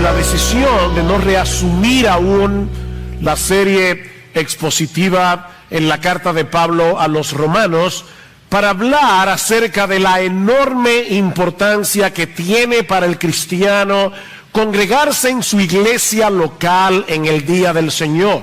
la decisión de no reasumir aún la serie expositiva en la carta de Pablo a los romanos para hablar acerca de la enorme importancia que tiene para el cristiano congregarse en su iglesia local en el día del Señor.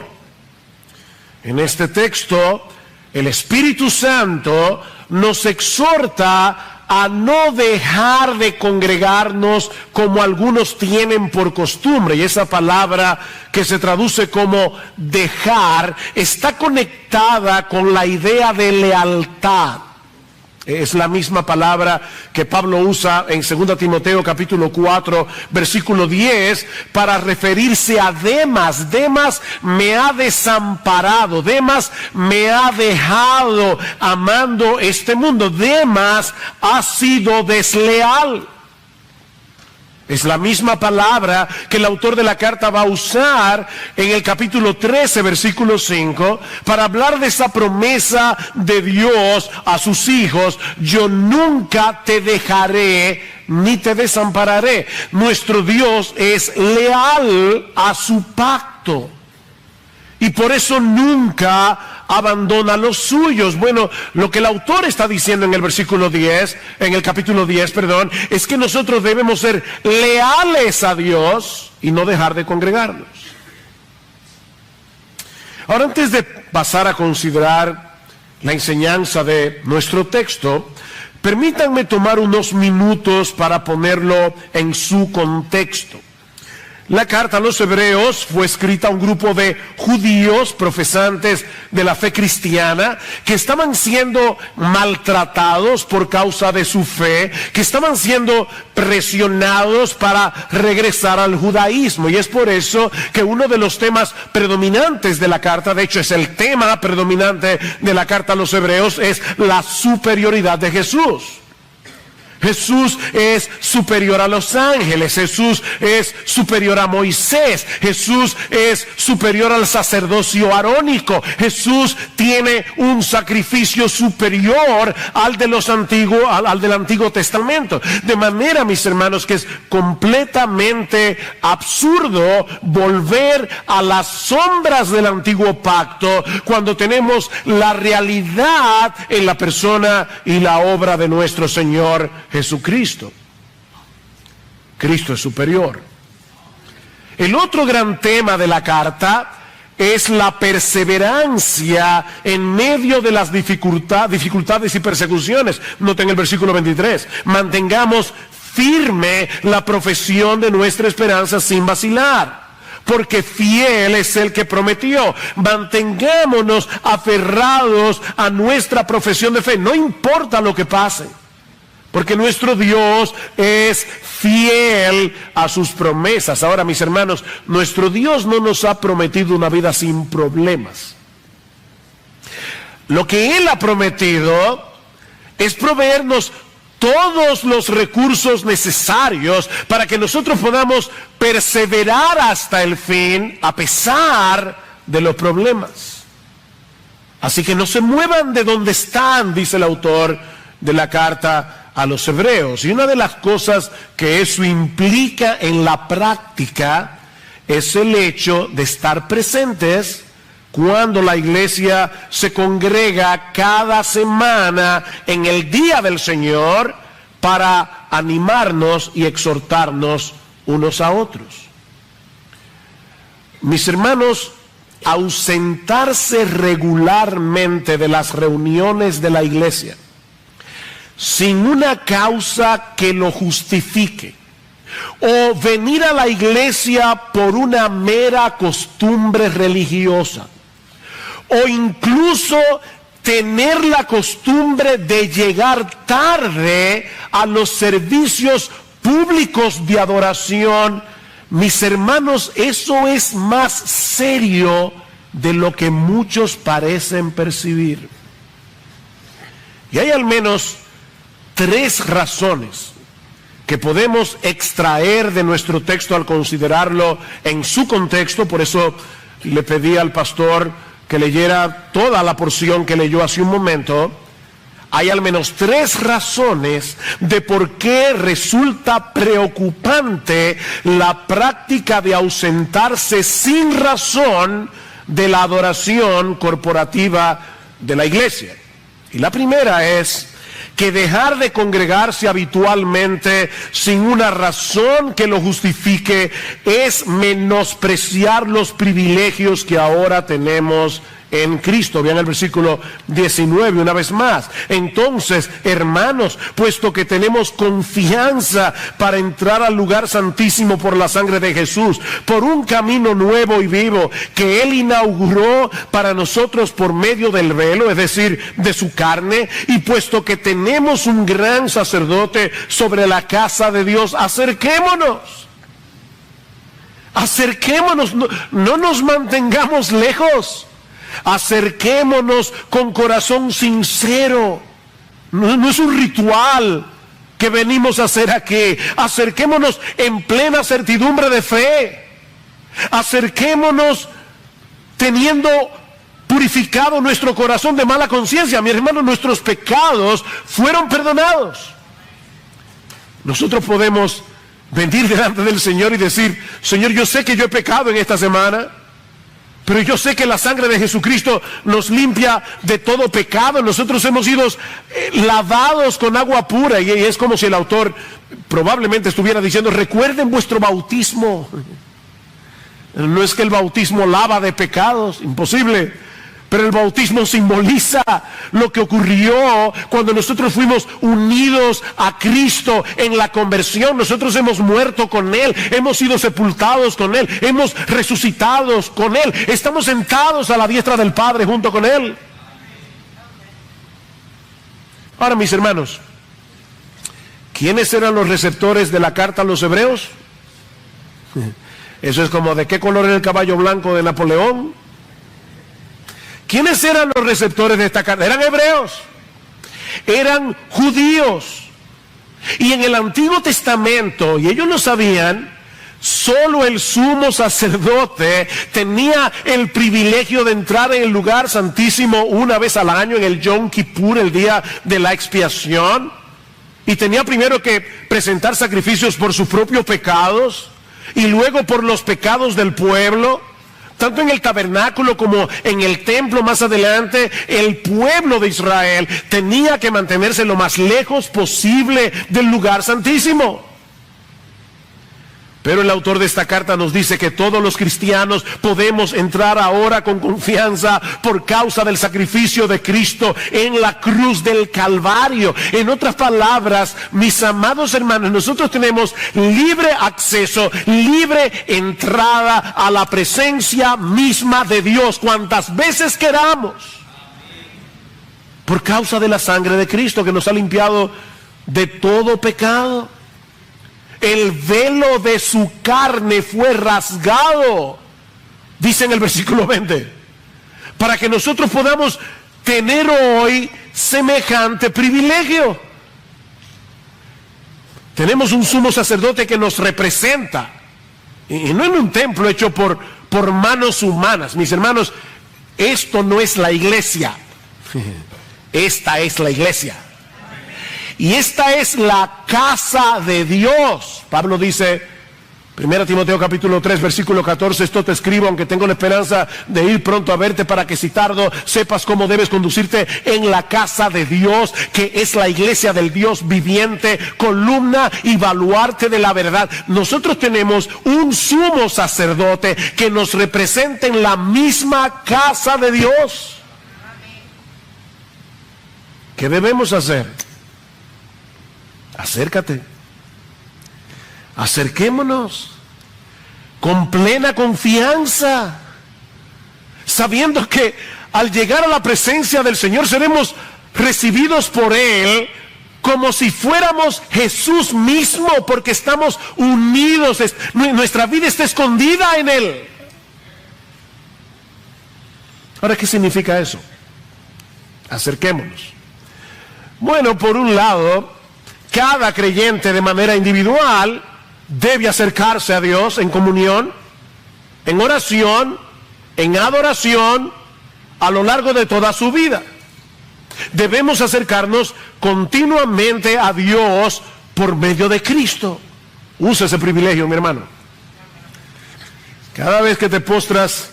En este texto, el Espíritu Santo nos exhorta a no dejar de congregarnos como algunos tienen por costumbre. Y esa palabra que se traduce como dejar está conectada con la idea de lealtad. Es la misma palabra que Pablo usa en 2 Timoteo capítulo 4 versículo 10 para referirse a Demas. Demas me ha desamparado, Demas me ha dejado amando este mundo. Demas ha sido desleal. Es la misma palabra que el autor de la carta va a usar en el capítulo 13, versículo 5, para hablar de esa promesa de Dios a sus hijos: yo nunca te dejaré ni te desampararé. Nuestro Dios es leal a su pacto y por eso nunca abandona a los suyos. Bueno, lo que el autor está diciendo en el versículo 10, en el capítulo 10, es que nosotros debemos ser leales a Dios y no dejar de congregarnos. Ahora, antes de pasar a considerar la enseñanza de nuestro texto, permítanme tomar unos minutos para ponerlo en su contexto. La carta a los hebreos fue escrita a un grupo de judíos profesantes de la fe cristiana que estaban siendo maltratados por causa de su fe, que estaban siendo presionados para regresar al judaísmo. Y es por eso que uno de los temas predominantes de la carta, de hecho es el tema predominante de la carta a los hebreos, es la superioridad de Jesús. Jesús es superior a los ángeles, Jesús es superior a Moisés, Jesús es superior al sacerdocio arónico, Jesús tiene un sacrificio superior al del Antiguo Testamento. De manera, mis hermanos, que es completamente absurdo volver a las sombras del antiguo pacto cuando tenemos la realidad en la persona y la obra de nuestro Señor Jesucristo. Cristo es superior. El otro gran tema de la carta es la perseverancia en medio de las dificultades y persecuciones. Noten el versículo 23. Mantengamos firme la profesión de nuestra esperanza sin vacilar, porque fiel es el que prometió. Mantengámonos aferrados a nuestra profesión de fe, no importa lo que pase, porque nuestro Dios es fiel a sus promesas. Ahora, mis hermanos, nuestro Dios no nos ha prometido una vida sin problemas. Lo que Él ha prometido es proveernos todos los recursos necesarios para que nosotros podamos perseverar hasta el fin a pesar de los problemas. Así que no se muevan de donde están, dice el autor de la carta a los hebreos. Y una de las cosas que eso implica en la práctica es el hecho de estar presentes cuando la iglesia se congrega cada semana en el día del Señor para animarnos y exhortarnos unos a otros. Mis hermanos, ausentarse regularmente de las reuniones de la iglesia sin una causa que lo justifique, o venir a la iglesia por una mera costumbre religiosa, o incluso tener la costumbre de llegar tarde a los servicios públicos de adoración, mis hermanos, eso es más serio de lo que muchos parecen percibir. Y hay al menos 3 razones que podemos extraer de nuestro texto al considerarlo en su contexto. Por eso le pedí al pastor que leyera toda la porción que leyó hace un momento. hay al menos 3 razones de por qué resulta preocupante la práctica de ausentarse sin razón de la adoración corporativa de la iglesia. Y la primera es que dejar de congregarse habitualmente sin una razón que lo justifique es menospreciar los privilegios que ahora tenemos en Cristo. Vean el versículo 19 una vez más. Entonces, hermanos, puesto que tenemos confianza para entrar al lugar santísimo por la sangre de Jesús, por un camino nuevo y vivo que Él inauguró para nosotros por medio del velo, es decir, de su carne, y puesto que tenemos un gran sacerdote sobre la casa de Dios, acerquémonos. Acerquémonos, no nos mantengamos lejos. Acerquémonos con corazón sincero. No es un ritual que venimos a hacer aquí. Acerquémonos en plena certidumbre de fe. Acerquémonos teniendo purificado nuestro corazón de mala conciencia. Mi hermano, nuestros pecados fueron perdonados. Nosotros podemos venir delante del Señor y decir: Señor, yo sé que yo he pecado en esta semana, pero yo sé que la sangre de Jesucristo nos limpia de todo pecado. Nosotros hemos sido lavados con agua pura. Y es como si el autor probablemente estuviera diciendo: recuerden vuestro bautismo. No es que el bautismo lava de pecados, imposible. Pero el bautismo simboliza lo que ocurrió cuando nosotros fuimos unidos a Cristo en la conversión. Nosotros hemos muerto con Él, hemos sido sepultados con Él, hemos resucitado con Él, estamos sentados a la diestra del Padre junto con Él. Ahora, mis hermanos, ¿quiénes eran los receptores de la carta a los hebreos? Eso es como: ¿de qué color era el caballo blanco de Napoleón? ¿Quiénes eran los receptores de esta carta? Eran hebreos, eran judíos. Y en el Antiguo Testamento, y ellos lo sabían, solo el sumo sacerdote tenía el privilegio de entrar en el lugar santísimo una vez al año, en el Yom Kippur, el día de la expiación. Y tenía primero que presentar sacrificios por sus propios pecados y luego por los pecados del pueblo. Tanto en el tabernáculo como en el templo más adelante, el pueblo de Israel tenía que mantenerse lo más lejos posible del lugar santísimo. Pero el autor de esta carta nos dice que todos los cristianos podemos entrar ahora con confianza por causa del sacrificio de Cristo en la cruz del Calvario. En otras palabras, mis amados hermanos, nosotros tenemos libre acceso, libre entrada a la presencia misma de Dios cuantas veces queramos, por causa de la sangre de Cristo que nos ha limpiado de todo pecado. El velo de su carne fue rasgado, dice en el versículo 20, para que nosotros podamos tener hoy semejante privilegio. Tenemos un sumo sacerdote que nos representa, y no en un templo hecho por manos humanas. Mis hermanos, esto no es la iglesia, esta es la iglesia. Y esta es la casa de Dios. Pablo dice, 1 Timoteo capítulo 3, versículo 14, esto te escribo, aunque tengo la esperanza de ir pronto a verte, para que si tardo sepas cómo debes conducirte en la casa de Dios, que es la iglesia del Dios viviente, columna y baluarte de la verdad. Nosotros tenemos un sumo sacerdote que nos representa en la misma casa de Dios. ¿Qué debemos hacer? Acércate, acerquémonos con plena confianza, sabiendo que al llegar a la presencia del Señor seremos recibidos por Él como si fuéramos Jesús mismo, porque estamos unidos, nuestra vida está escondida en Él. Ahora, ¿qué significa eso? Acerquémonos. Bueno, por un lado, cada creyente de manera individual debe acercarse a Dios en comunión, en oración, en adoración, a lo largo de toda su vida. Debemos acercarnos continuamente a Dios por medio de Cristo. Usa ese privilegio, mi hermano. Cada vez que te postras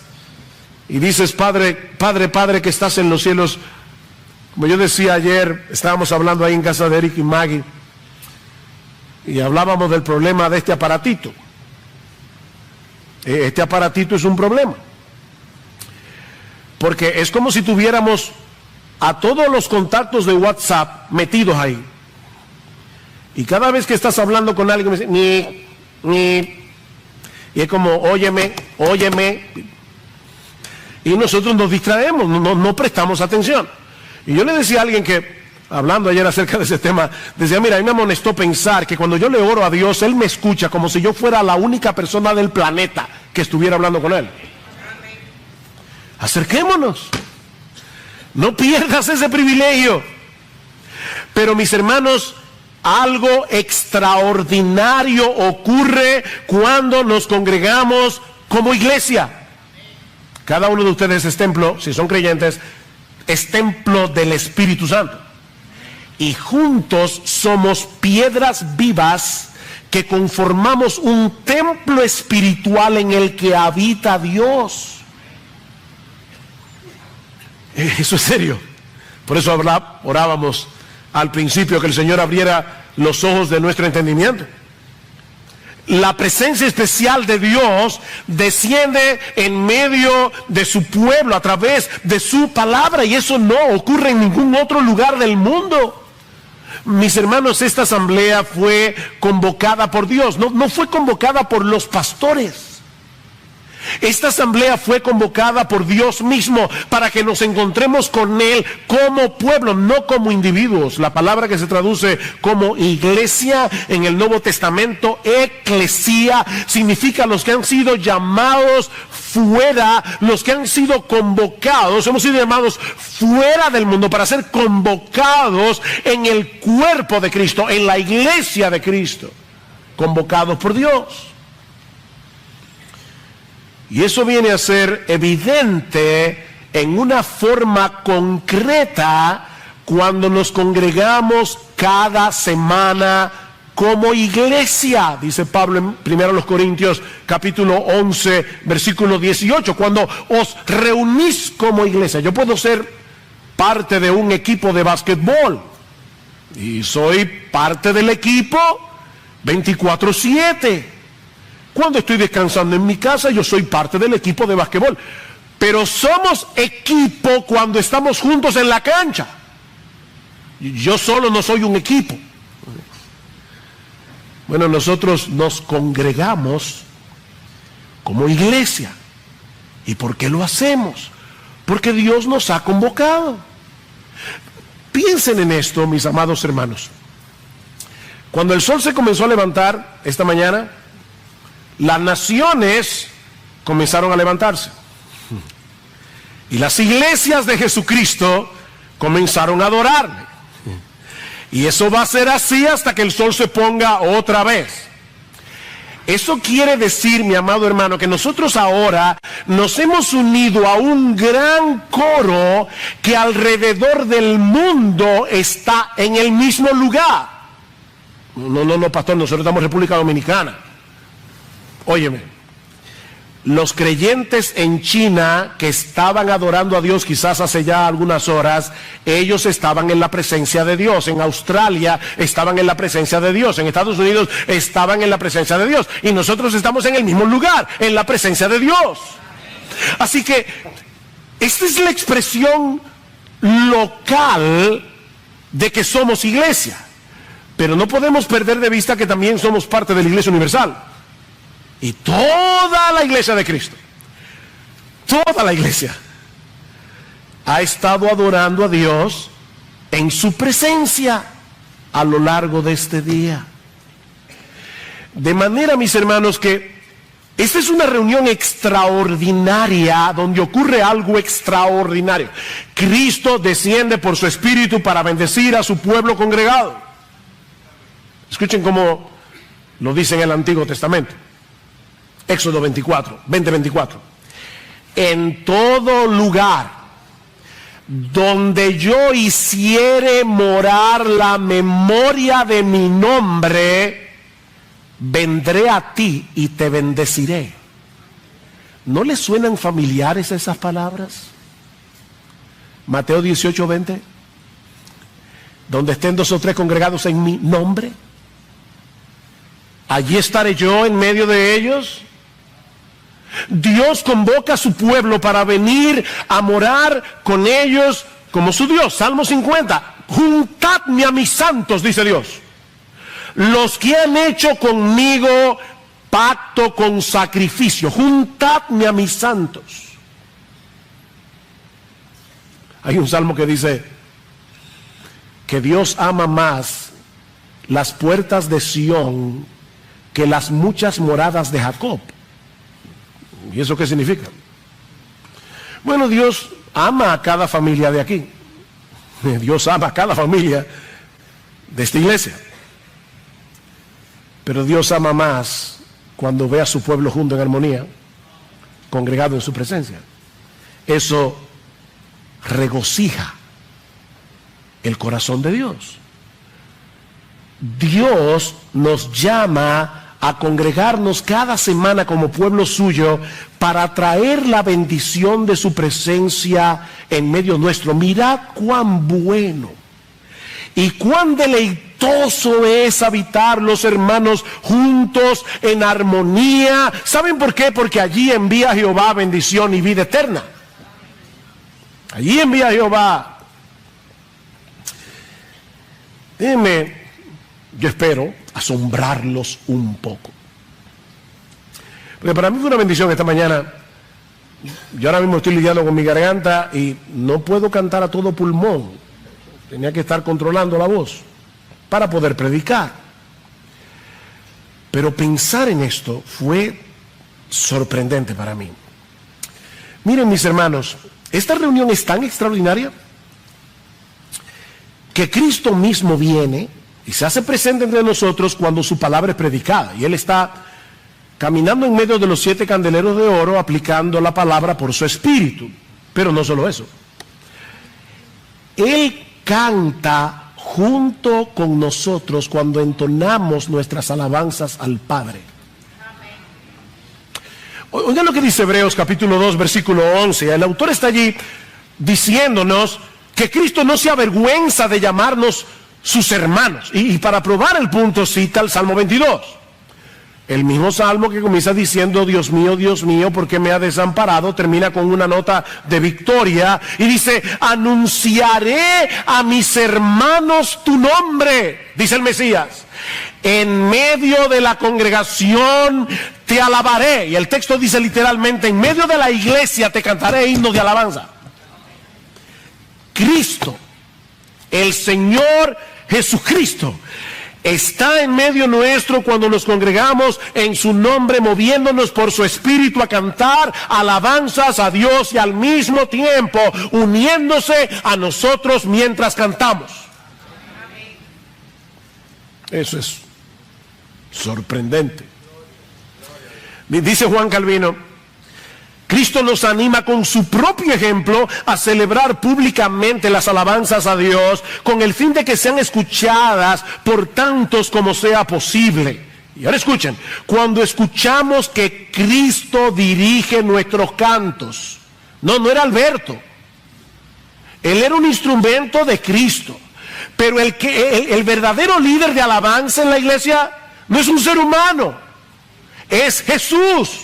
y dices, Padre, Padre, Padre que estás en los cielos, como yo decía ayer, estábamos hablando ahí en casa de Eric y Maggie, y hablábamos del problema de este aparatito. Este aparatito es un problema, porque es como si tuviéramos a todos los contactos de WhatsApp metidos ahí, y cada vez que estás hablando con alguien me dice, y es como, óyeme, y nosotros nos distraemos, no prestamos atención. Y yo le decía a alguien que, hablando ayer acerca de ese tema, decía, mira, a mí me amonestó pensar que cuando yo le oro a Dios, Él me escucha como si yo fuera la única persona del planeta que estuviera hablando con Él. Acerquémonos. No pierdas ese privilegio. Pero mis hermanos, algo extraordinario ocurre cuando nos congregamos como iglesia. Cada uno de ustedes es templo, si son creyentes, es templo del Espíritu Santo. Y juntos somos piedras vivas que conformamos un templo espiritual en el que habita Dios. Eso es serio. Por eso orábamos al principio que el Señor abriera los ojos de nuestro entendimiento. La presencia especial de Dios desciende en medio de su pueblo a través de su palabra, y eso no ocurre en ningún otro lugar del mundo. Mis hermanos, esta asamblea fue convocada por Dios, no fue convocada por los pastores. Esta asamblea fue convocada por Dios mismo para que nos encontremos con Él como pueblo, no como individuos. La palabra que se traduce como iglesia en el Nuevo Testamento, eclesia, significa los que han sido llamados fuera, los que han sido convocados. Hemos sido llamados fuera del mundo para ser convocados en el cuerpo de Cristo, en la iglesia de Cristo, convocados por Dios. Y eso viene a ser evidente en una forma concreta cuando nos congregamos cada semana como iglesia. Dice Pablo en 1 Corintios capítulo 11 versículo 18, cuando os reunís como iglesia. Yo puedo ser parte de un equipo de básquetbol y soy parte del equipo 24/7. Cuando estoy descansando en mi casa, yo soy parte del equipo de básquetbol. Pero somos equipo cuando estamos juntos en la cancha. Yo solo no soy un equipo. Bueno, nosotros nos congregamos como iglesia. ¿Y por qué lo hacemos? Porque Dios nos ha convocado. Piensen en esto, mis amados hermanos. Cuando el sol se comenzó a levantar esta mañana, las naciones comenzaron a levantarse. Y las iglesias de Jesucristo comenzaron a adorarle. Y eso va a ser así hasta que el sol se ponga otra vez. Eso quiere decir, mi amado hermano, que nosotros ahora nos hemos unido a un gran coro que alrededor del mundo está en el mismo lugar. No, pastor, nosotros estamos en República Dominicana. Óyeme, los creyentes en China que estaban adorando a Dios quizás hace ya algunas horas, ellos estaban en la presencia de Dios. En Australia estaban en la presencia de Dios. En Estados Unidos estaban en la presencia de Dios. Y nosotros estamos en el mismo lugar, en la presencia de Dios. Así que esta es la expresión local de que somos iglesia. Pero no podemos perder de vista que también somos parte de la Iglesia Universal. Y toda la iglesia de Cristo, toda la iglesia, ha estado adorando a Dios en su presencia a lo largo de este día. De manera, mis hermanos, que esta es una reunión extraordinaria donde ocurre algo extraordinario. Cristo desciende por su Espíritu para bendecir a su pueblo congregado. Escuchen cómo lo dice en el Antiguo Testamento. Éxodo 20:24. En todo lugar donde yo hiciere morar la memoria de mi nombre, vendré a ti y te bendeciré. ¿No le suenan familiares esas palabras? Mateo 18:20. Donde estén 2 o 3 congregados en mi nombre, allí estaré yo en medio de ellos. Dios convoca a su pueblo para venir a morar con ellos como su Dios. Salmo 50. Juntadme a mis santos, dice Dios, los que han hecho conmigo pacto con sacrificio. Juntadme a mis santos. Hay un salmo que dice que Dios ama más las puertas de Sión que las muchas moradas de Jacob. ¿Y eso qué significa? Bueno, Dios ama a cada familia de aquí. Dios ama a cada familia de esta iglesia. Pero Dios ama más cuando ve a su pueblo junto en armonía, congregado en su presencia. Eso regocija el corazón de Dios. Dios nos llama a congregarnos cada semana como pueblo suyo para traer la bendición de su presencia en medio nuestro. Mirad cuán bueno y cuán deleitoso es habitar los hermanos juntos en armonía. ¿Saben por qué? Porque allí envía Jehová bendición y vida eterna. Allí envía Jehová. Déjenme, yo espero, asombrarlos un poco. Porque para mí fue una bendición esta mañana. Yo ahora mismo estoy lidiando con mi garganta y no puedo cantar a todo pulmón. Tenía que estar controlando la voz para poder predicar. Pero pensar en esto fue sorprendente para mí. Miren, mis hermanos, esta reunión es tan extraordinaria que Cristo mismo viene y se hace presente entre nosotros cuando su palabra es predicada. Y Él está caminando en medio de los 7 candeleros de oro, aplicando la palabra por su espíritu. Pero no solo eso. Él canta junto con nosotros cuando entonamos nuestras alabanzas al Padre. Oigan lo que dice Hebreos capítulo 2, versículo 11. El autor está allí diciéndonos que Cristo no se avergüenza de llamarnos sus hermanos. Y para probar el punto cita el Salmo 22. El mismo salmo que comienza diciendo, Dios mío, ¿por qué me ha desamparado? Termina con una nota de victoria y dice, anunciaré a mis hermanos tu nombre, dice el Mesías. En medio de la congregación te alabaré. Y el texto dice literalmente, en medio de la iglesia te cantaré himnos de alabanza. Cristo, el Señor Jesucristo, está en medio nuestro cuando nos congregamos en su nombre, moviéndonos por su espíritu a cantar alabanzas a Dios y al mismo tiempo uniéndose a nosotros mientras cantamos. Eso es sorprendente. Dice Juan Calvino, Cristo nos anima con su propio ejemplo a celebrar públicamente las alabanzas a Dios con el fin de que sean escuchadas por tantos como sea posible. Y ahora escuchen, cuando escuchamos que Cristo dirige nuestros cantos, no era Alberto, él era un instrumento de Cristo, pero el verdadero líder de alabanza en la iglesia no es un ser humano, es Jesús.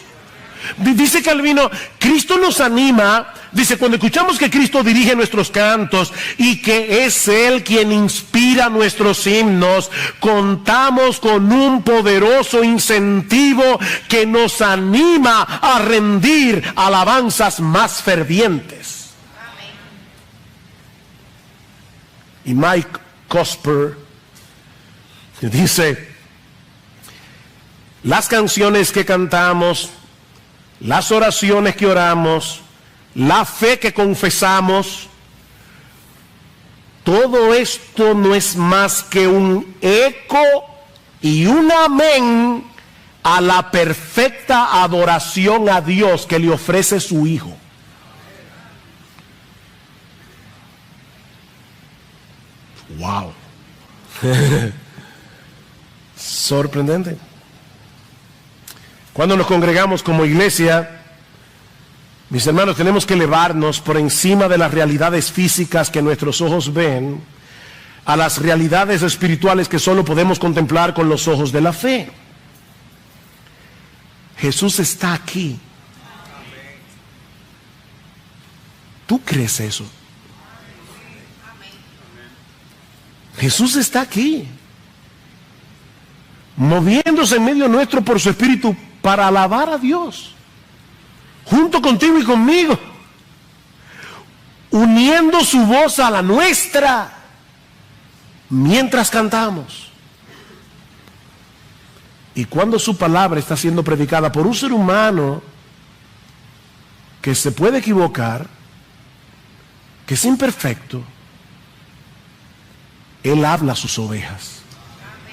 Dice Calvino, Cristo nos anima, dice, cuando escuchamos que Cristo dirige nuestros cantos y que es Él quien inspira nuestros himnos, contamos con un poderoso incentivo que nos anima a rendir alabanzas más fervientes. Y Mike Cosper dice, las canciones que cantamos, las oraciones que oramos, la fe que confesamos, todo esto no es más que un eco y un amén a la perfecta adoración a Dios que le ofrece su Hijo. Sorprendente. Cuando nos congregamos como iglesia, mis hermanos, tenemos que elevarnos por encima de las realidades físicas que nuestros ojos ven a las realidades espirituales que solo podemos contemplar con los ojos de la fe. Jesús está aquí. ¿Tú crees eso? Jesús está aquí, moviéndose en medio nuestro por su Espíritu para alabar a Dios, junto contigo y conmigo, uniendo su voz a la nuestra mientras cantamos. Y cuando su palabra está siendo predicada por un ser humano que se puede equivocar, que es imperfecto, Él habla a sus ovejas.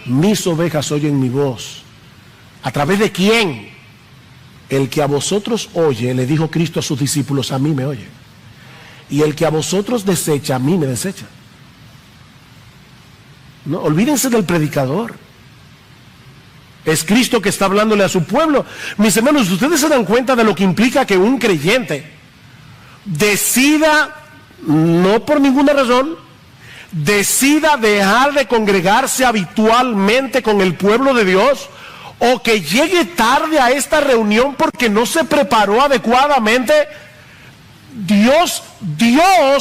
Mis ovejas oyen mi voz. ¿A través de quién? El que a vosotros oye, le dijo Cristo a sus discípulos, a mí me oye. Y el que a vosotros desecha, a mí me desecha. No, olvídense del predicador. Es Cristo que está hablándole a su pueblo. Mis hermanos, ustedes se dan cuenta de lo que implica que un creyente decida, no por ninguna razón, decida dejar de congregarse habitualmente con el pueblo de Dios, o que llegue tarde a esta reunión porque no se preparó adecuadamente. Dios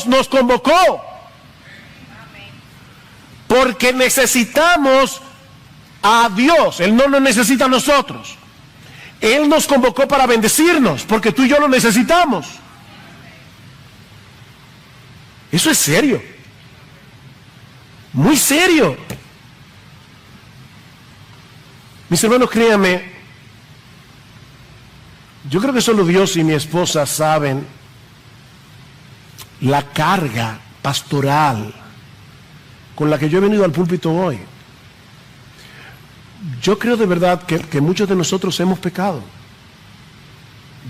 nos convocó porque necesitamos a Dios. Él no nos necesita a nosotros. Él nos convocó para bendecirnos porque tú y yo lo necesitamos. Eso es serio, muy serio. Mis hermanos, créanme, yo creo que solo Dios y mi esposa saben la carga pastoral con la que yo he venido al púlpito hoy. Yo creo de verdad que muchos de nosotros hemos pecado.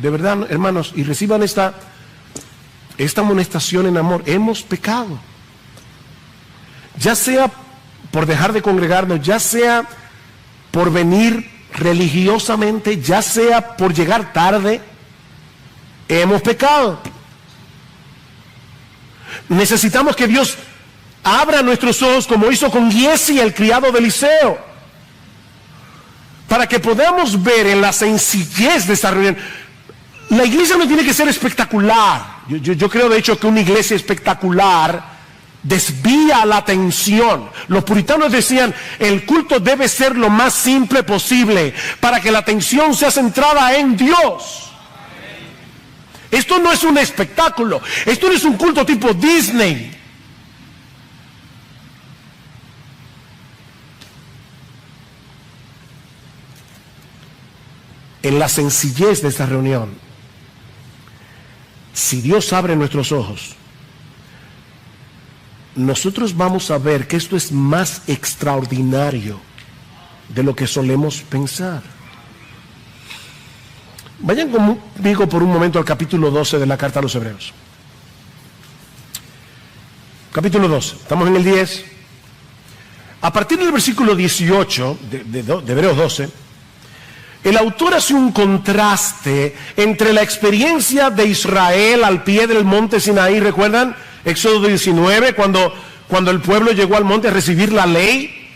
De verdad, hermanos, y reciban esta amonestación en amor. Hemos pecado. Ya sea por dejar de congregarnos, ya sea por venir religiosamente, ya sea por llegar tarde, hemos pecado. Necesitamos que Dios abra nuestros ojos como hizo con Giesi, el criado de Eliseo, para que podamos ver en la sencillez de esta reunión. La iglesia no tiene que ser espectacular. Yo creo de hecho que una iglesia espectacular desvía la atención. Los puritanos decían, el culto debe ser lo más simple posible para que la atención sea centrada en Dios. Esto no es un espectáculo, esto no es un culto tipo Disney. En la sencillez de esta reunión, si Dios abre nuestros ojos, nosotros vamos a ver que esto es más extraordinario de lo que solemos pensar. Vayan conmigo por un momento al capítulo 12 de la carta a los Hebreos. Capítulo 12, estamos en el 10. A partir del versículo 18 de Hebreos 12, el autor hace un contraste entre la experiencia de Israel al pie del monte Sinaí. ¿Recuerdan? Éxodo 19, cuando el pueblo llegó al monte a recibir la ley.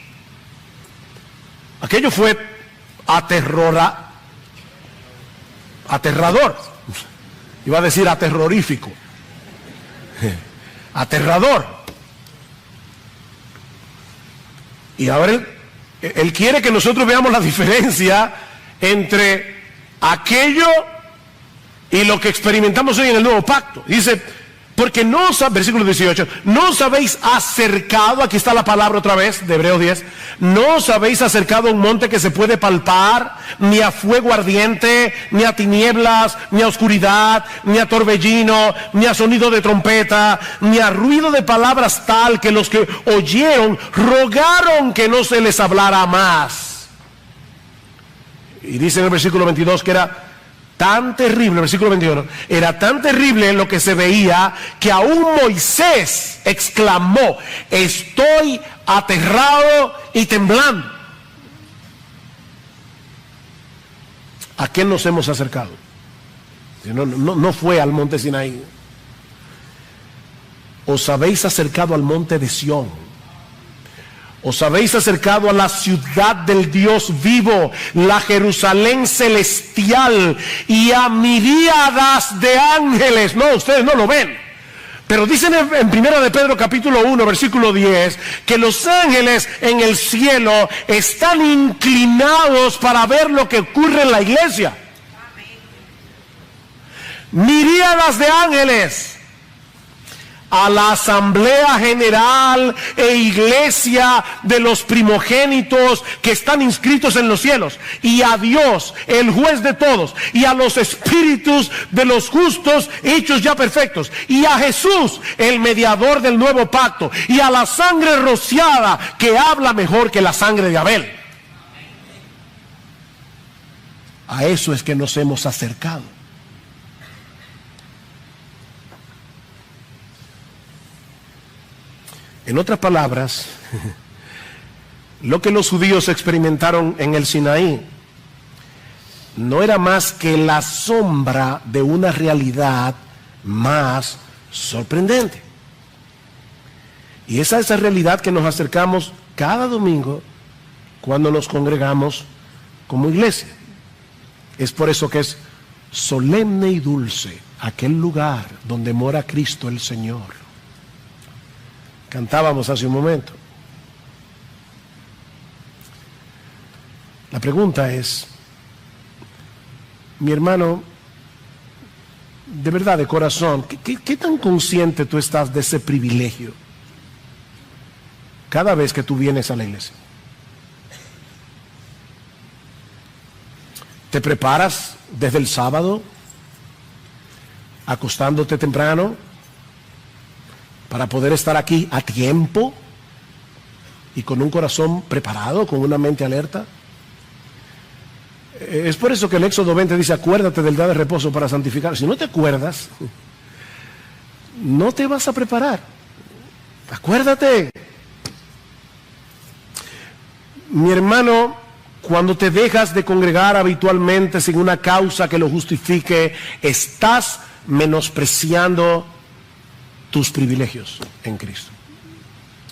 Aquello fue aterrador. Iba a decir aterrorífico. Aterrador. Y ahora él quiere que nosotros veamos la diferencia entre aquello y lo que experimentamos hoy en el nuevo pacto. Dice, porque versículo 18, no os habéis acercado, aquí está la palabra otra vez de Hebreos 10, no os habéis acercado a un monte que se puede palpar, ni a fuego ardiente, ni a tinieblas, ni a oscuridad, ni a torbellino, ni a sonido de trompeta, ni a ruido de palabras tal que los que oyeron rogaron que no se les hablara más. Y dice en el versículo 22 que era tan terrible, versículo 21, era tan terrible lo que se veía que aún Moisés exclamó, estoy aterrado y temblando. ¿A qué nos hemos acercado? No fue al monte Sinaí. Os habéis acercado al monte de Sión. Os habéis acercado a la ciudad del Dios vivo, la Jerusalén celestial, y a miríadas de ángeles. No, ustedes no lo ven, pero dicen en 1 de Pedro capítulo 1 versículo 10 que los ángeles en el cielo están inclinados para ver lo que ocurre en la iglesia. Miríadas de ángeles a la asamblea general e iglesia de los primogénitos que están inscritos en los cielos, y a Dios, el juez de todos, y a los espíritus de los justos hechos ya perfectos, y a Jesús, el mediador del nuevo pacto, y a la sangre rociada que habla mejor que la sangre de Abel. A eso es que nos hemos acercado. En otras palabras, lo que los judíos experimentaron en el Sinaí no era más que la sombra de una realidad más sorprendente. Y esa es la realidad que nos acercamos cada domingo cuando nos congregamos como iglesia. Es por eso que es solemne y dulce aquel lugar donde mora Cristo el Señor. Cantábamos hace un momento. La pregunta es, mi hermano, de verdad, de corazón, ¿qué tan consciente tú estás de ese privilegio cada vez que tú vienes a la iglesia? ¿Te preparas desde el sábado, acostándote temprano, para poder estar aquí a tiempo y con un corazón preparado, con una mente alerta? Es por eso que el Éxodo 20 dice, acuérdate del día de reposo para santificar. Si no te acuerdas, no te vas a preparar. Acuérdate. Mi hermano, cuando te dejas de congregar habitualmente sin una causa que lo justifique, estás menospreciando tus privilegios en Cristo.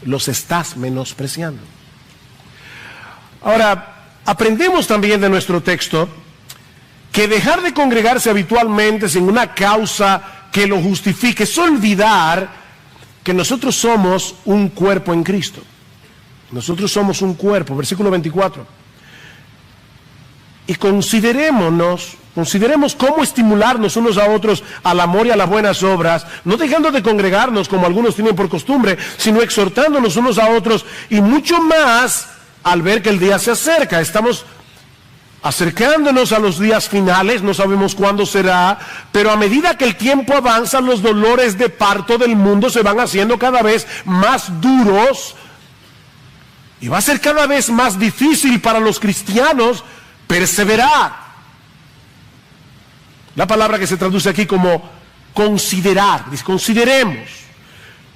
Los estás menospreciando. Ahora, aprendemos también de nuestro texto que dejar de congregarse habitualmente sin una causa que lo justifique es olvidar que nosotros somos un cuerpo en Cristo. Nosotros somos un cuerpo, versículo 24. Y consideremos cómo estimularnos unos a otros al amor y a las buenas obras, no dejando de congregarnos como algunos tienen por costumbre, sino exhortándonos unos a otros, y mucho más al ver que el día se acerca. Estamos acercándonos a los días finales, no sabemos cuándo será, pero a medida que el tiempo avanza, los dolores de parto del mundo se van haciendo cada vez más duros, y va a ser cada vez más difícil para los cristianos perseverar. La palabra que se traduce aquí como considerar, dice consideremos,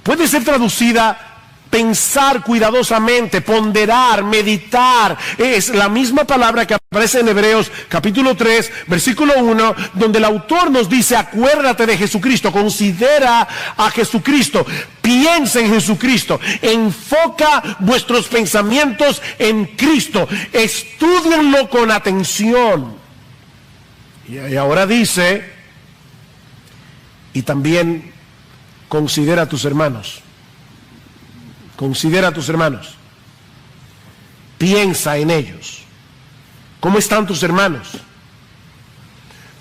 puede ser traducida pensar cuidadosamente, ponderar, meditar. Es la misma palabra que aparece en Hebreos capítulo 3, versículo 1, donde el autor nos dice, acuérdate de Jesucristo, considera a Jesucristo, piensa en Jesucristo, enfoca vuestros pensamientos en Cristo, estúdienlo con atención. Y ahora dice, y también considera a tus hermanos. Considera a tus hermanos. Piensa en ellos. ¿Cómo están tus hermanos?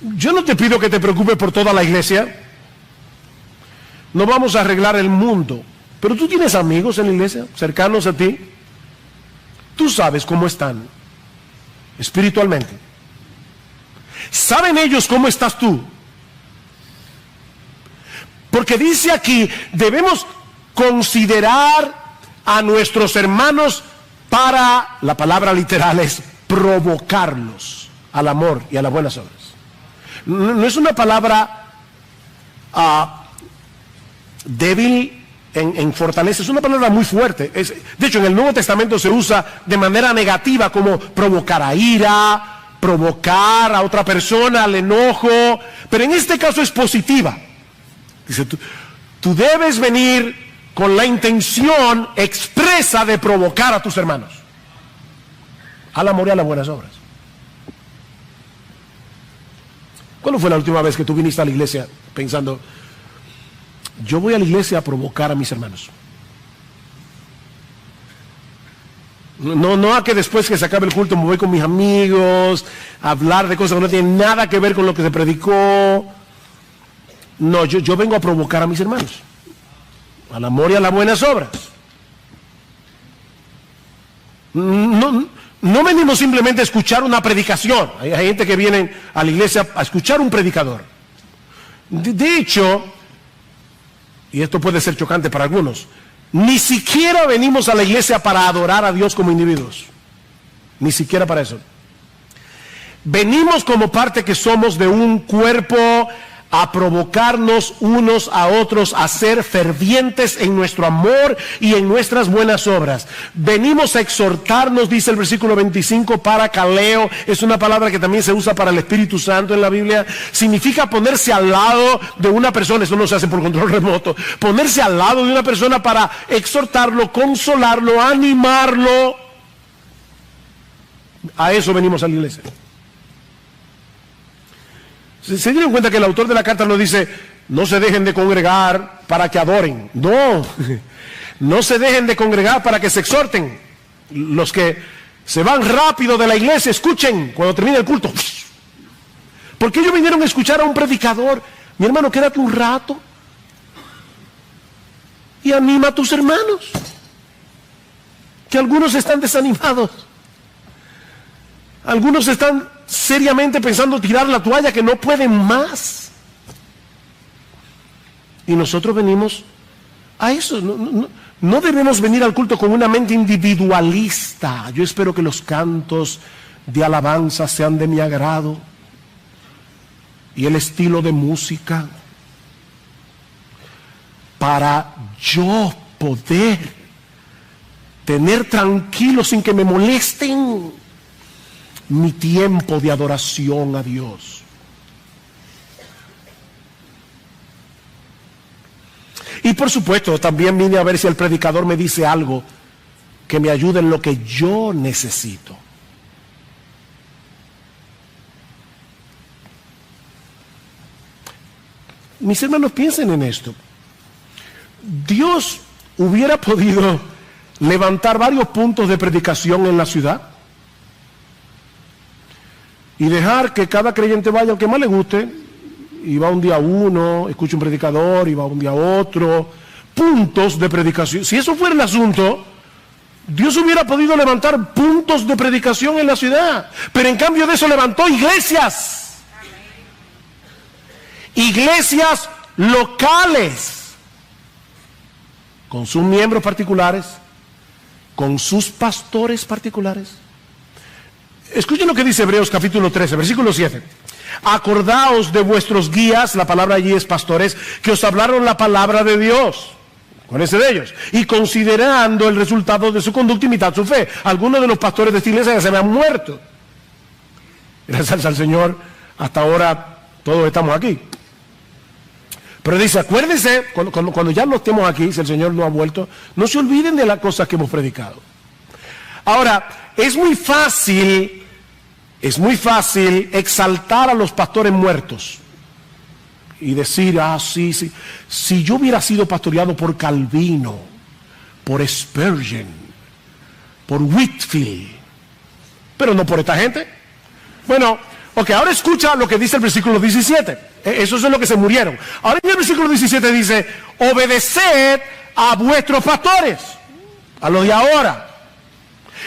Yo no te pido que te preocupes por toda la iglesia. No vamos a arreglar el mundo. Pero tú tienes amigos en la iglesia, cercanos a ti. Tú sabes cómo están espiritualmente. ¿Saben ellos cómo estás tú? Porque dice aquí, debemos considerar a nuestros hermanos para, la palabra literal es provocarlos al amor y a las buenas obras. No es una palabra débil en fortaleza, es una palabra muy fuerte. De hecho, en el Nuevo Testamento se usa de manera negativa, como provocar a ira, provocar a otra persona al enojo, pero en este caso es positiva. Dice, tú debes venir con la intención expresa de provocar a tus hermanos al amor y a las buenas obras. ¿Cuándo fue la última vez que tú viniste a la iglesia pensando, yo voy a la iglesia a provocar a mis hermanos? No a que después que se acabe el culto me voy con mis amigos a hablar de cosas que no tienen nada que ver con lo que se predicó. No, yo vengo a provocar a mis hermanos al amor y a las buenas obras. No venimos simplemente a escuchar una predicación. Hay gente que viene a la iglesia a escuchar un predicador. De hecho, y esto puede ser chocante para algunos, ni siquiera venimos a la iglesia para adorar a Dios como individuos. Ni siquiera para eso. Venimos como parte que somos de un cuerpo a provocarnos unos a otros a ser fervientes en nuestro amor y en nuestras buenas obras. Venimos a exhortarnos, dice el versículo 25, para caleo. Es una palabra que también se usa para el Espíritu Santo en la Biblia. Significa ponerse al lado de una persona. Eso no se hace por control remoto. Ponerse al lado de una persona para exhortarlo, consolarlo, animarlo. A eso venimos a la iglesia. ¿Se dieron cuenta que el autor de la carta no dice, no se dejen de congregar para que adoren? No, no se dejen de congregar para que se exhorten. Los que se van rápido de la iglesia, escuchen cuando termine el culto. ¿Por qué ellos vinieron a escuchar a un predicador? Mi hermano, quédate un rato y anima a tus hermanos, que algunos están desanimados. Algunos están seriamente pensando tirar la toalla, que no pueden más. Y nosotros venimos a eso. No debemos venir al culto con una mente individualista. Yo espero que los cantos de alabanza sean de mi agrado y el estilo de música, para yo poder tener tranquilo, sin que me molesten, mi tiempo de adoración a Dios. Y por supuesto, también vine a ver si el predicador me dice algo que me ayude en lo que yo necesito. Mis hermanos, piensen en esto. Dios hubiera podido levantar varios puntos de predicación en la ciudad y dejar que cada creyente vaya al que más le guste, y va un día uno, escucha un predicador, y va un día otro, puntos de predicación. Si eso fuera el asunto, Dios hubiera podido levantar puntos de predicación en la ciudad, pero en cambio de eso levantó iglesias. Iglesias locales, con sus miembros particulares, con sus pastores particulares. Escuchen lo que dice Hebreos capítulo 13, versículo 7. Acordaos de vuestros guías, la palabra allí es pastores, que os hablaron la palabra de Dios. Acuérdense de ellos. Y considerando el resultado de su conducta, imitad su fe. Algunos de los pastores de esta iglesia ya se habían muerto. Gracias al Señor, hasta ahora todos estamos aquí. Pero dice, acuérdense, cuando ya no estemos aquí, si el Señor no ha vuelto, no se olviden de las cosas que hemos predicado. Ahora, es muy fácil exaltar a los pastores muertos y decir, sí, si yo hubiera sido pastoreado por Calvino, por Spurgeon, por Whitefield, pero no por esta gente. Bueno, ok, ahora escucha lo que dice el versículo 17. Eso es lo que se murieron. Ahora en el versículo 17 dice, obedeced a vuestros pastores, a los de ahora,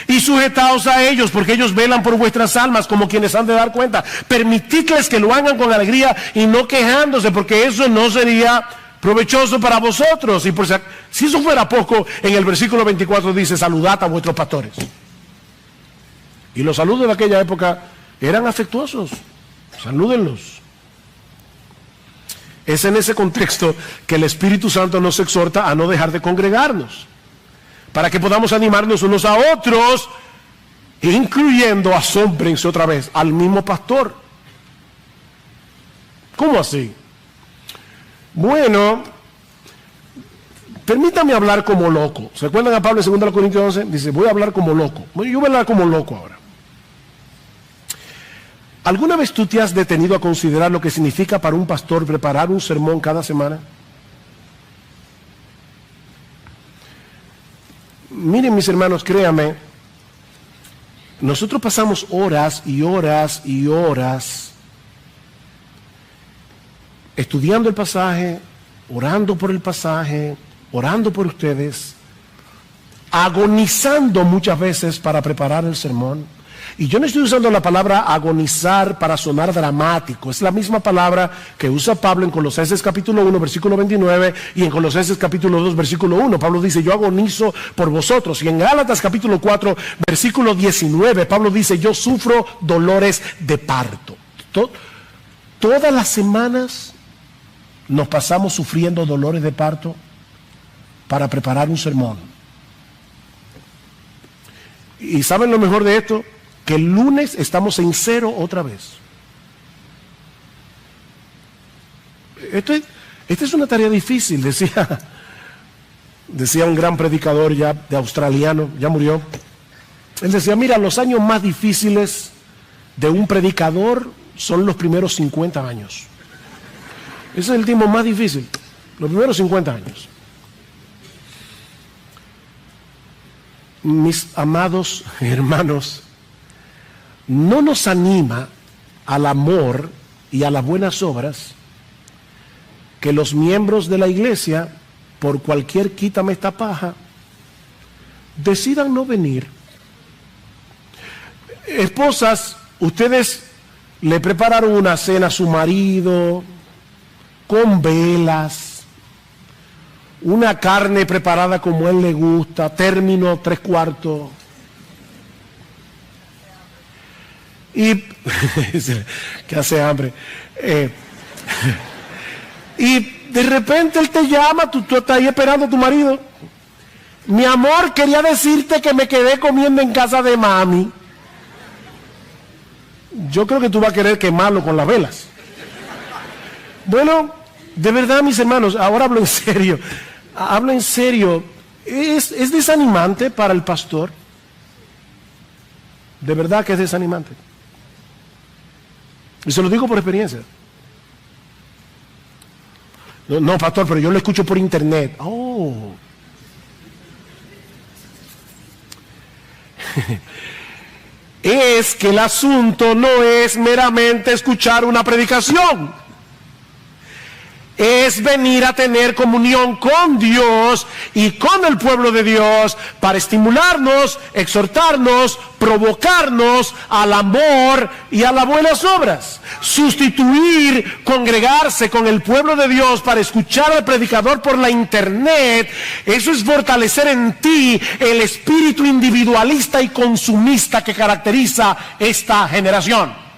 y sujetaos a ellos, porque ellos velan por vuestras almas como quienes han de dar cuenta. Permitidles que lo hagan con alegría y no quejándose, porque eso no sería provechoso para vosotros. Y por si eso fuera poco, en el versículo 24 dice, saludad a vuestros pastores. Y los saludos de aquella época eran afectuosos. Salúdenlos. Es en ese contexto que el Espíritu Santo nos exhorta a no dejar de congregarnos, para que podamos animarnos unos a otros, incluyendo, asómbrense otra vez, al mismo pastor. ¿Cómo así? Bueno, permítame hablar como loco. ¿Se acuerdan a Pablo en 2 Corintios 11? Dice, voy a hablar como loco. Bueno, yo voy a hablar como loco ahora. ¿Alguna vez tú te has detenido a considerar lo que significa para un pastor preparar un sermón cada semana? Miren, mis hermanos, créanme, nosotros pasamos horas y horas y horas estudiando el pasaje, orando por el pasaje, orando por ustedes, agonizando muchas veces para preparar el sermón. Y yo no estoy usando la palabra agonizar para sonar dramático. Es la misma palabra que usa Pablo en Colosenses capítulo 1, versículo 29 y en Colosenses capítulo 2, versículo 1. Pablo dice, yo agonizo por vosotros. Y en Gálatas capítulo 4, versículo 19, Pablo dice, yo sufro dolores de parto. Todas las semanas nos pasamos sufriendo dolores de parto para preparar un sermón. ¿Y saben lo mejor de esto? Que el lunes estamos en cero otra vez. Esta es una tarea difícil, decía un gran predicador ya de australiano, ya murió. Él decía, mira, los años más difíciles de un predicador son los primeros 50 años. Ese es el tiempo más difícil, los primeros 50 años. Mis amados hermanos, no nos anima al amor y a las buenas obras que los miembros de la iglesia, por cualquier quítame esta paja, decidan no venir. Esposas, ustedes le prepararon una cena a su marido con velas, una carne preparada como él le gusta, término 3/4. Y que hace hambre. Y de repente él te llama, tú estás ahí esperando a tu marido. Mi amor, quería decirte que me quedé comiendo en casa de mami. Yo creo que tú vas a querer quemarlo con las velas. Bueno, de verdad, mis hermanos, ahora hablo en serio. Hablo en serio. ¿Es desanimante para el pastor? De verdad que es desanimante. Y se lo digo por experiencia. No, pastor, pero yo lo escucho por internet. Oh. Es que el asunto no es meramente escuchar una predicación. Es venir a tener comunión con Dios y con el pueblo de Dios para estimularnos, exhortarnos, provocarnos al amor y a las buenas obras. Sustituir, congregarse con el pueblo de Dios para escuchar al predicador por la internet, eso es fortalecer en ti el espíritu individualista y consumista que caracteriza esta generación.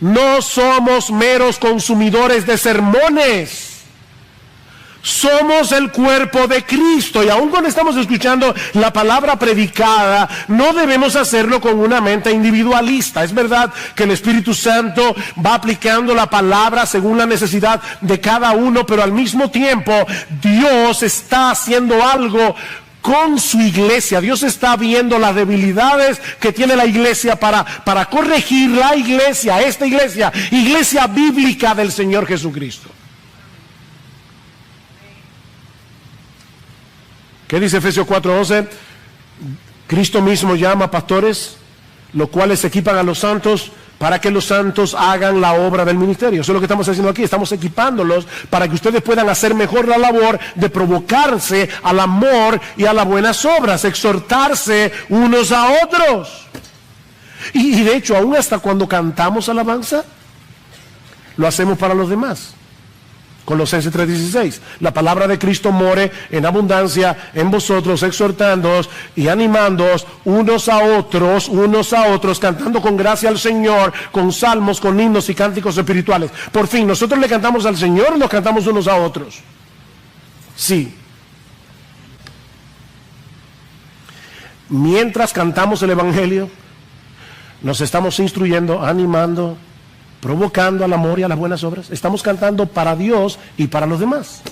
No somos meros consumidores de sermones. Somos el cuerpo de Cristo y aun cuando estamos escuchando la palabra predicada, no debemos hacerlo con una mente individualista. Es verdad que el Espíritu Santo va aplicando la palabra según la necesidad de cada uno, pero al mismo tiempo Dios está haciendo algo con su iglesia. Dios está viendo las debilidades que tiene la iglesia para corregir la iglesia, esta iglesia bíblica del Señor Jesucristo. ¿Qué dice Efesios 4:11? Cristo mismo llama a pastores, los cuales equipan a los santos para que los santos hagan la obra del ministerio. Eso es lo que estamos haciendo aquí. Estamos equipándolos para que ustedes puedan hacer mejor la labor de provocarse al amor y a las buenas obras, exhortarse unos a otros. Y de hecho, aún hasta cuando cantamos alabanza, lo hacemos para los demás. Colosenses 3:16. La palabra de Cristo more en abundancia en vosotros, exhortándoos y animándoos unos a otros, cantando con gracia al Señor, con salmos, con himnos y cánticos espirituales. Por fin, ¿nosotros le cantamos al Señor o nos cantamos unos a otros? Sí. Mientras cantamos el Evangelio, nos estamos instruyendo, animando, provocando al amor y a las buenas obras. Estamos cantando para Dios y para los demás.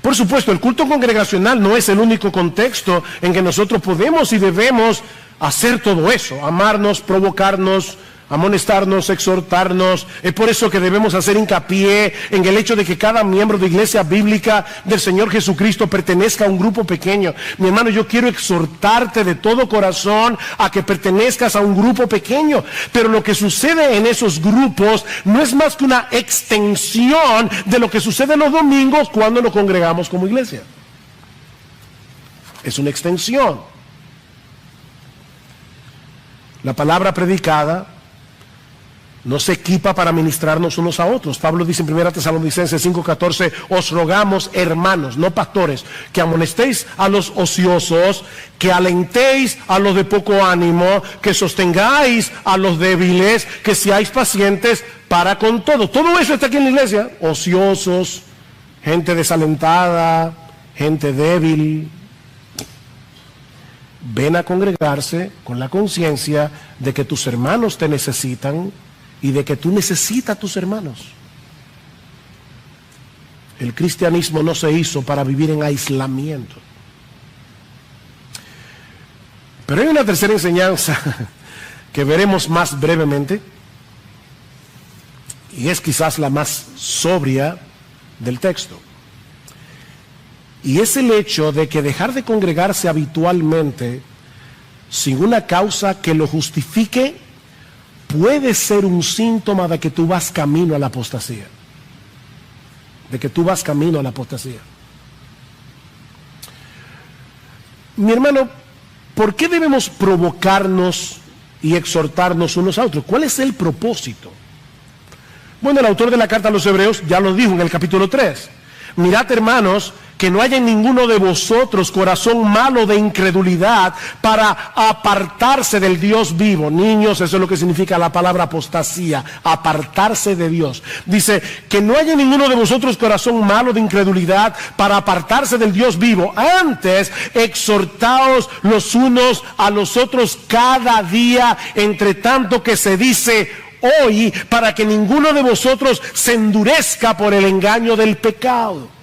Por supuesto, el culto congregacional no es el único contexto en que nosotros podemos y debemos hacer todo eso, amarnos, provocarnos, amonestarnos, exhortarnos. Es por eso que debemos hacer hincapié en el hecho de que cada miembro de iglesia bíblica del Señor Jesucristo pertenezca a un grupo pequeño. Mi hermano, yo quiero exhortarte de todo corazón a que pertenezcas a un grupo pequeño, pero lo que sucede en esos grupos no es más que una extensión de lo que sucede los domingos cuando nos congregamos como iglesia. Es una extensión. La palabra predicada nos equipa para ministrarnos unos a otros. Pablo dice en 1 Tesalonicenses 5:14, os rogamos, hermanos, no pastores, que amonestéis a los ociosos, que alentéis a los de poco ánimo, que sostengáis a los débiles, que seáis pacientes para con todo. Todo eso está aquí en la iglesia. Ociosos, gente desalentada, gente débil. Ven a congregarse con la conciencia de que tus hermanos te necesitan y de que tú necesitas a tus hermanos. El cristianismo no se hizo para vivir en aislamiento. Pero hay una tercera enseñanza que veremos más brevemente, y es quizás la más sobria del texto. Y es el hecho de que dejar de congregarse habitualmente sin una causa que lo justifique puede ser un síntoma de que tú vas camino a la apostasía. De que tú vas camino a la apostasía. Mi hermano, ¿por qué debemos provocarnos y exhortarnos unos a otros? ¿Cuál es el propósito? Bueno, el autor de la carta a los Hebreos ya lo dijo en el capítulo 3. Mirad, hermanos, que no haya en ninguno de vosotros corazón malo de incredulidad para apartarse del Dios vivo. Niños, eso es lo que significa la palabra apostasía, apartarse de Dios. Dice, que no haya en ninguno de vosotros corazón malo de incredulidad para apartarse del Dios vivo. Antes, exhortaos los unos a los otros cada día, entre tanto que se dice hoy, para que ninguno de vosotros se endurezca por el engaño del pecado.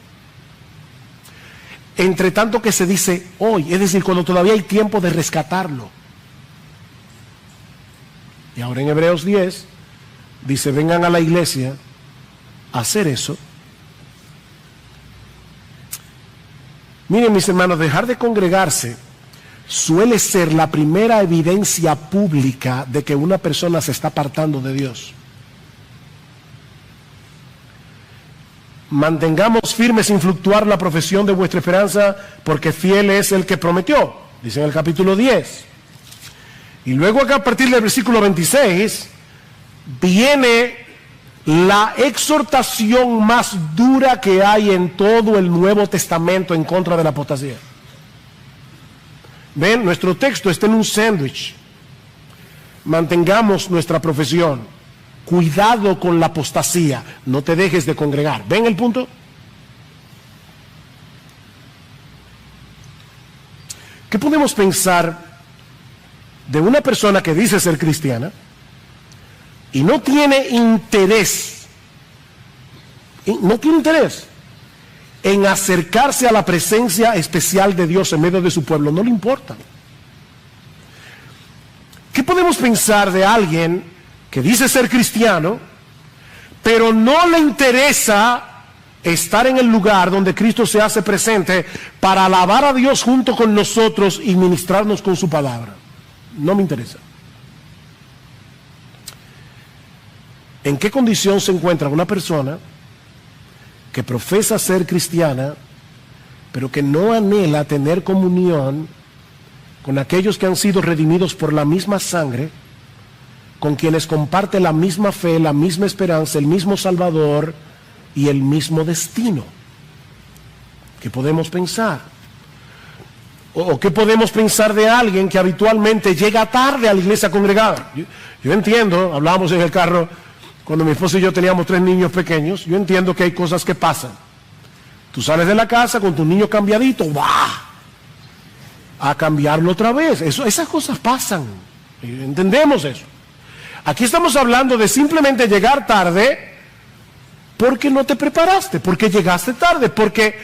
Entre tanto que se dice hoy, es decir, cuando todavía hay tiempo de rescatarlo. Y ahora en Hebreos 10 dice, vengan a la iglesia a hacer eso. Miren, mis hermanos, dejar de congregarse suele ser la primera evidencia pública de que una persona se está apartando de Dios. Mantengamos firme sin fluctuar la profesión de vuestra esperanza, porque fiel es el que prometió, dice en el capítulo 10. Y luego acá a partir del versículo 26 viene la exhortación más dura que hay en todo el Nuevo Testamento en contra de la apostasía. Ven, nuestro texto está en un sándwich. Mantengamos nuestra profesión. Cuidado con la apostasía, no te dejes de congregar. ¿Ven el punto? ¿Qué podemos pensar de una persona que dice ser cristiana y no tiene interés en acercarse a la presencia especial de Dios en medio de su pueblo? No le importa. ¿Qué podemos pensar de alguien que dice ser cristiano, pero no le interesa estar en el lugar donde Cristo se hace presente para alabar a Dios junto con nosotros y ministrarnos con su palabra? No me interesa. ¿En qué condición se encuentra una persona que profesa ser cristiana, pero que no anhela tener comunión con aquellos que han sido redimidos por la misma sangre, con quienes comparte la misma fe, la misma esperanza, el mismo Salvador, y el mismo destino. ¿Qué podemos pensar? ¿O qué podemos pensar de alguien que habitualmente llega tarde a la iglesia congregada? Yo entiendo, hablábamos en el carro, cuando mi esposa y yo teníamos 3 niños pequeños, yo entiendo que hay cosas que pasan. Tú sales de la casa con tu niño cambiadito, ¡va! A cambiarlo otra vez. Esas cosas pasan. Entendemos eso. Aquí estamos hablando de simplemente llegar tarde porque no te preparaste, porque llegaste tarde, porque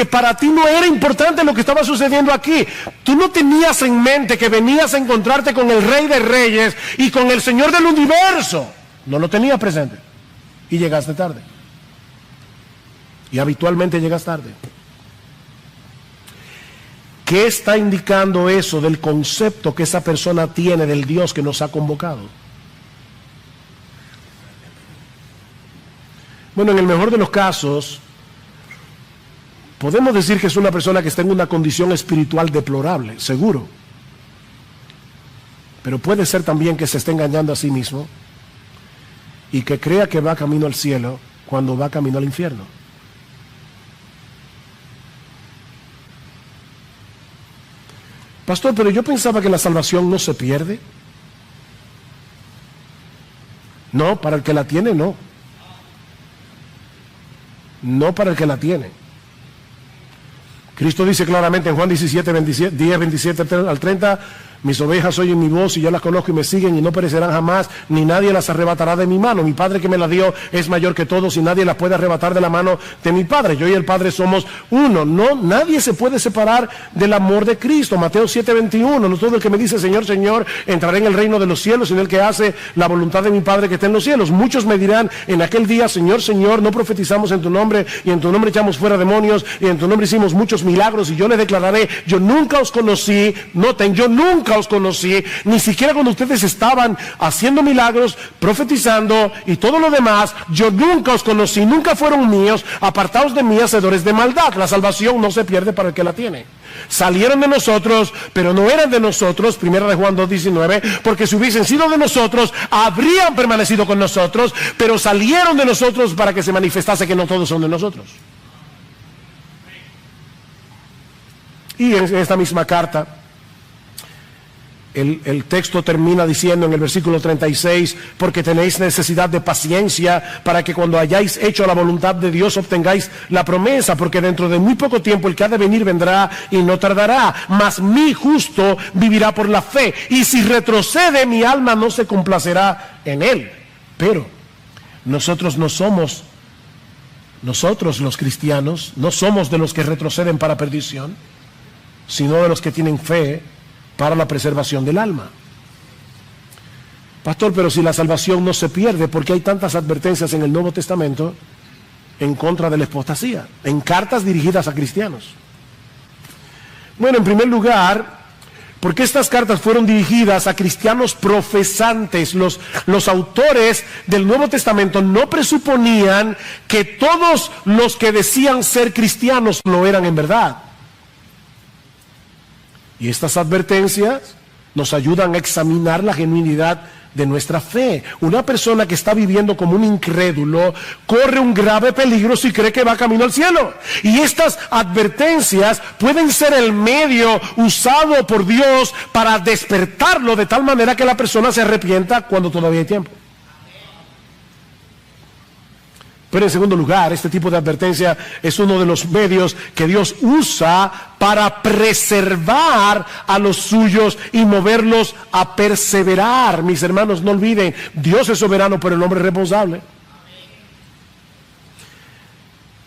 para ti no era importante lo que estaba sucediendo aquí. Tú no tenías en mente que venías a encontrarte con el Rey de Reyes y con el Señor del Universo. No lo tenías presente y llegaste tarde. Y habitualmente llegas tarde. ¿Qué está indicando eso del concepto que esa persona tiene del Dios que nos ha convocado? Bueno, en el mejor de los casos, podemos decir que es una persona que está en una condición espiritual deplorable, seguro. Pero puede ser también que se esté engañando a sí mismo y que crea que va camino al cielo cuando va camino al infierno. Pastor, pero yo pensaba que la salvación no se pierde. No, para el que la tiene, no. No para el que la tiene. Cristo dice claramente en Juan 17, 10, 27 al 30, mis ovejas oyen mi voz y yo las conozco y me siguen y no perecerán jamás, ni nadie las arrebatará de mi mano. Mi Padre que me las dio es mayor que todos y nadie las puede arrebatar de la mano de mi Padre. Yo y el Padre somos uno. No, nadie se puede separar del amor de Cristo. Mateo 7, 21. No todo el que me dice Señor, Señor, entraré en el reino de los cielos, sino el que hace la voluntad de mi Padre que está en los cielos. Muchos me dirán en aquel día, Señor, Señor, no profetizamos en tu nombre y en tu nombre echamos fuera demonios y en tu nombre hicimos muchos milagros, y yo les declararé, yo nunca os conocí. Noten, yo nunca os conocí, ni siquiera cuando ustedes estaban haciendo milagros, profetizando y todo lo demás. Yo nunca os conocí, nunca fueron míos, apartaos de mí, hacedores de maldad. La salvación no se pierde para el que la tiene. Salieron de nosotros, pero no eran de nosotros, 1 de Juan 2:19, porque si hubiesen sido de nosotros, habrían permanecido con nosotros, pero salieron de nosotros para que se manifestase que no todos son de nosotros. Y en esta misma carta, el texto termina diciendo en el versículo 36, porque tenéis necesidad de paciencia para que cuando hayáis hecho la voluntad de Dios obtengáis la promesa, porque dentro de muy poco tiempo el que ha de venir vendrá y no tardará, mas mi justo vivirá por la fe, y si retrocede mi alma no se complacerá en él. Pero nosotros no somos, nosotros los cristianos, no somos de los que retroceden para perdición, sino de los que tienen fe para la preservación del alma. Pastor, pero si la salvación no se pierde, ¿por qué hay tantas advertencias en el Nuevo Testamento en contra de la apostasía, en cartas dirigidas a cristianos? Bueno, en primer lugar, porque estas cartas fueron dirigidas a cristianos profesantes. Los autores del Nuevo Testamento no presuponían que todos los que decían ser cristianos lo eran en verdad. Y estas advertencias nos ayudan a examinar la genuinidad de nuestra fe. Una persona que está viviendo como un incrédulo corre un grave peligro si cree que va camino al cielo. Y estas advertencias pueden ser el medio usado por Dios para despertarlo de tal manera que la persona se arrepienta cuando todavía hay tiempo. Pero en segundo lugar, este tipo de advertencia es uno de los medios que Dios usa para preservar a los suyos y moverlos a perseverar. Mis hermanos, no olviden, Dios es soberano, pero el hombre es responsable.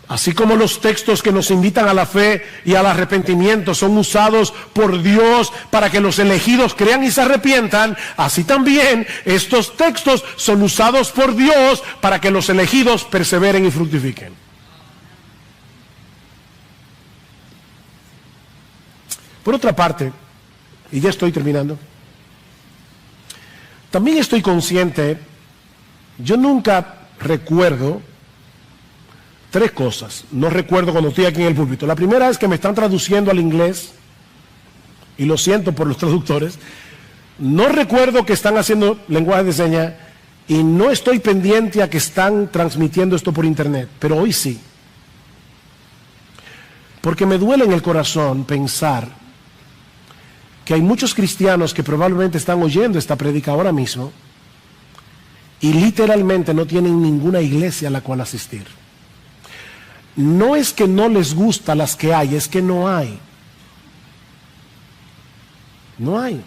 Así como los textos que nos invitan a la fe y al arrepentimiento son usados por Dios para que los elegidos crean y se arrepientan, así también estos textos son usados por Dios para que los elegidos perseveren y fructifiquen. Por otra parte, y ya estoy terminando, también estoy consciente, yo nunca recuerdo 3 cosas, no recuerdo cuando estoy aquí en el púlpito. La primera es que me están traduciendo al inglés, y lo siento por los traductores. No recuerdo que están haciendo lenguaje de señas, Y no estoy pendiente a que están transmitiendo esto por internet, pero hoy sí. Porque me duele en el corazón pensar que hay muchos cristianos que probablemente están oyendo esta prédica ahora mismo y literalmente no tienen ninguna iglesia a la cual asistir. No es que no les gusta las que hay, es que no hay. No hay.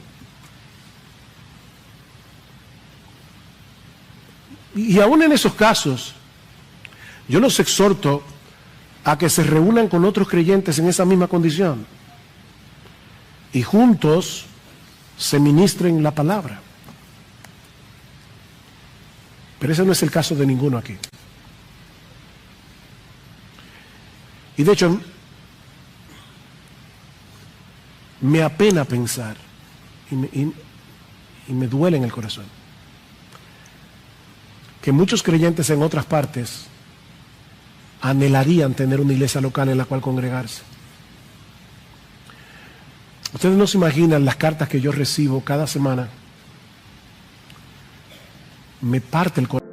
Y aún en esos casos, yo los exhorto a que se reúnan con otros creyentes en esa misma condición y juntos se ministren la palabra. Pero ese no es el caso de ninguno aquí. Y de hecho, me apena pensar y me duele en el corazón que muchos creyentes en otras partes anhelarían tener una iglesia local en la cual congregarse. Ustedes no se imaginan las cartas que yo recibo cada semana. Me parte el corazón.